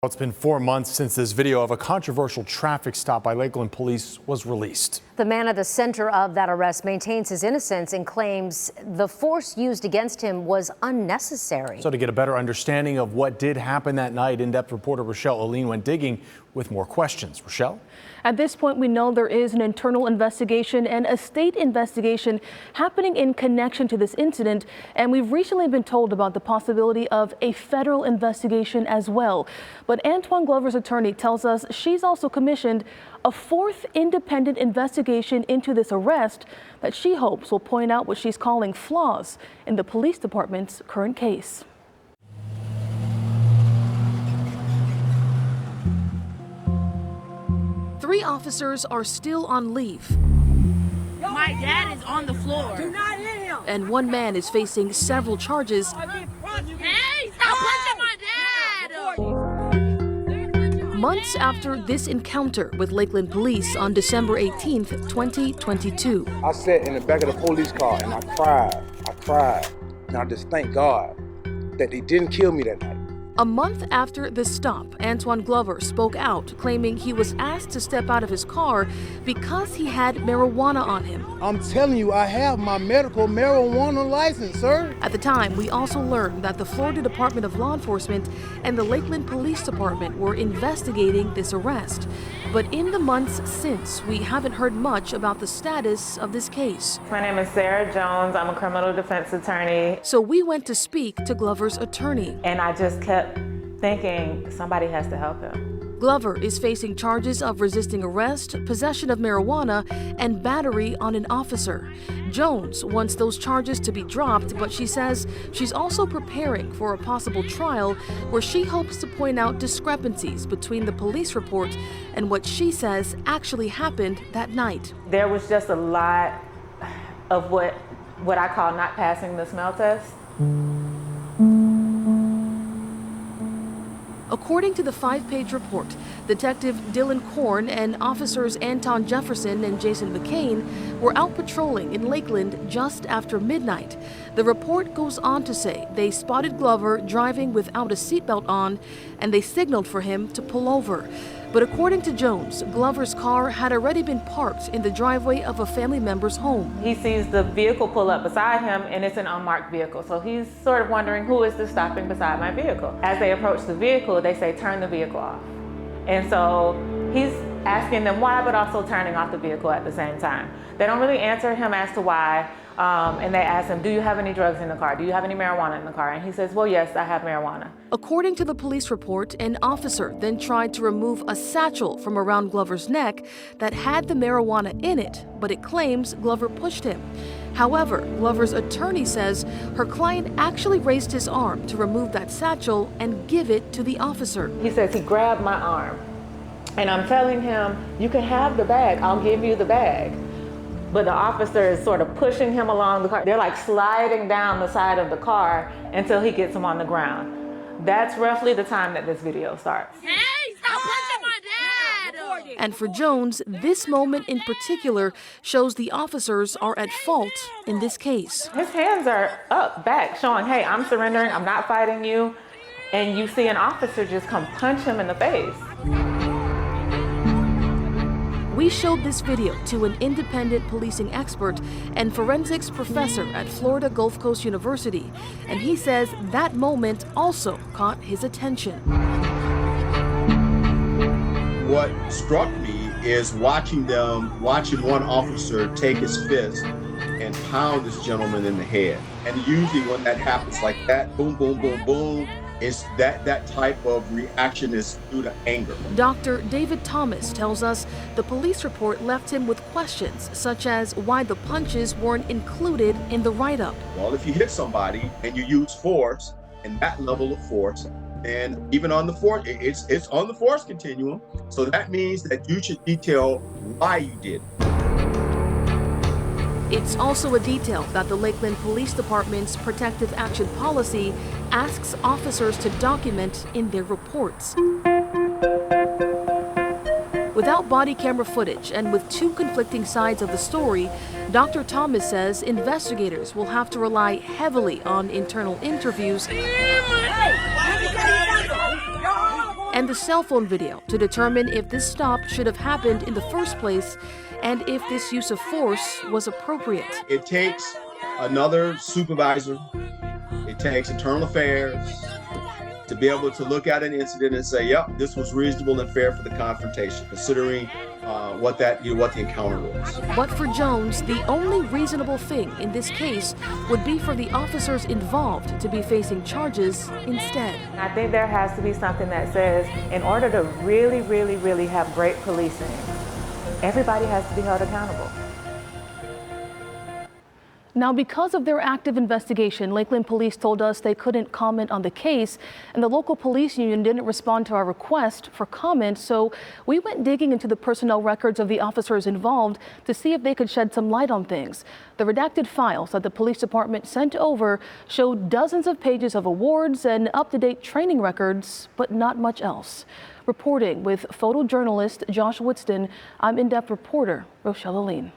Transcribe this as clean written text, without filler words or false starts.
Well, it's been 4 months since this video of a controversial traffic stop by Lakeland police was released. The man at the center of that arrest maintains his innocence and claims the force used against him was unnecessary. So to get a better understanding of what did happen that night, in-depth reporter Rochelle Oline went digging with more questions. Rochelle? At this point, we know there is an internal investigation and a state investigation happening in connection to this incident, and we've recently been told about the possibility of a federal investigation as well. But Antwan Glover's attorney tells us she's also commissioned a fourth independent investigation into this arrest that she hopes will point out what she's calling flaws in the police department's current case. Three officers are still on leave. My dad is on the floor. Do not hit him. And one man is facing several charges. Hey, stop punching my dad! Months after this encounter with Lakeland police on December 18th, 2022. I sat in the back of the police car and I cried. And I just thank God that they didn't kill me that night. A month after the stop, Antwan Glover spoke out, claiming he was asked to step out of his car because he had marijuana on him. I'm telling you, I have my medical marijuana license, sir. At the time, we also learned that the Florida Department of Law Enforcement and the Lakeland Police Department were investigating this arrest. But in the months since, we haven't heard much about the status of this case. My name is Sarah Jones. I'm a criminal defense attorney. So we went to speak to Glover's attorney. And I just kept thinking somebody has to help him. Glover is facing charges of resisting arrest, possession of marijuana, and battery on an officer. Jones wants those charges to be dropped, but she says she's also preparing for a possible trial where she hopes to point out discrepancies between the police report and what she says actually happened that night. There was just a lot of what I call not passing the smell test. According to the 5-page report, Detective Dylan Korn and officers Anton Jefferson and Jason McCain were out patrolling in Lakeland just after midnight. The report goes on to say they spotted Glover driving without a seatbelt on and they signaled for him to pull over. But according to Jones, Glover's car had already been parked in the driveway of a family member's home. He sees the vehicle pull up beside him and it's an unmarked vehicle. So he's sort of wondering, who is this stopping beside my vehicle? As they approach the vehicle, they say, turn the vehicle off. And so he's asking them why, but also turning off the vehicle at the same time. They don't really answer him as to why. And they ask him, do you have any drugs in the car? Do you have any marijuana in the car? And he says, well, yes, I have marijuana. According to the police report, an officer then tried to remove a satchel from around Glover's neck that had the marijuana in it, but it claims Glover pushed him. However, Glover's attorney says her client actually raised his arm to remove that satchel and give it to the officer. He says he grabbed my arm, and I'm telling him, you can have the bag, I'll give you the bag. But the officer is sort of pushing him along the car. They're like sliding down the side of the car until he gets him on the ground. That's roughly the time that this video starts. Hey, stop punching my dad! And for Jones, this moment in particular shows the officers are at fault in this case. His hands are up, back, showing, hey, I'm surrendering, I'm not fighting you. And you see an officer just come punch him in the face. We showed this video to an independent policing expert and forensics professor at Florida Gulf Coast University, and he says that moment also caught his attention. What struck me is watching one officer take his fist and pound this gentleman in the head. And usually when that happens like that, boom, boom, boom, boom, is that type of reaction is due to anger. Dr. David Thomas tells us the police report left him with questions such as why the punches weren't included in the write-up. Well, if you hit somebody and you use force, and that level of force, and even on the force, it's on the force continuum. So that means that you should detail why you did. It's also a detail that the Lakeland Police Department's protective action policy asks officers to document in their reports. Without body camera footage and with two conflicting sides of the story, Dr. Thomas says investigators will have to rely heavily on internal interviews and the cell phone video to determine if this stop should have happened in the first place and if this use of force was appropriate. It takes another supervisor, it takes internal affairs to be able to look at an incident and say, yep, this was reasonable and fair for the confrontation, considering what the encounter was. But for Jones, the only reasonable thing in this case would be for the officers involved to be facing charges instead. I think there has to be something that says, in order to really, really, really have great policing, everybody has to be held accountable. Now, because of their active investigation, Lakeland police told us they couldn't comment on the case, and the local police union didn't respond to our request for comment, so we went digging into the personnel records of the officers involved to see if they could shed some light on things. The redacted files that the police department sent over showed dozens of pages of awards and up-to-date training records, but not much else. Reporting with photojournalist Josh Woodston, I'm in-depth reporter Rochelle Aline.